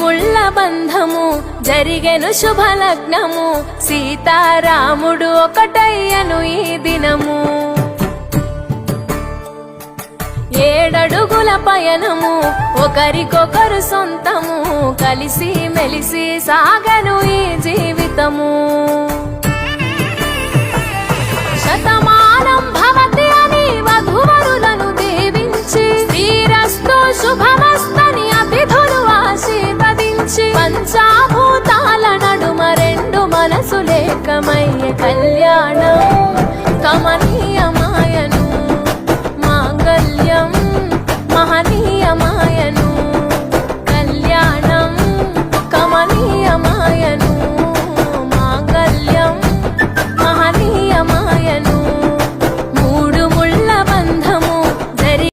ముళ్ళ బంధము జరిగెను శుభలగ్నము సీతారాముడు ఒకటయ్యను ఈ దినము 7 అడుగుల పయనము ఒకరికొకరు సొంతము కలిసి మెలిసి సాగను ఈ జీవితము శతమానం భవతి అని వధువరులను దీవించి శ్రీరస్తు శుభమస్తని అతిథులు ఆశీర్వదించి పంచాభూతాల నడుమ 2 మనసులేకమయ్యే కళ్యాణం కమనీయమాయను మాంగళ్యం మహనీయ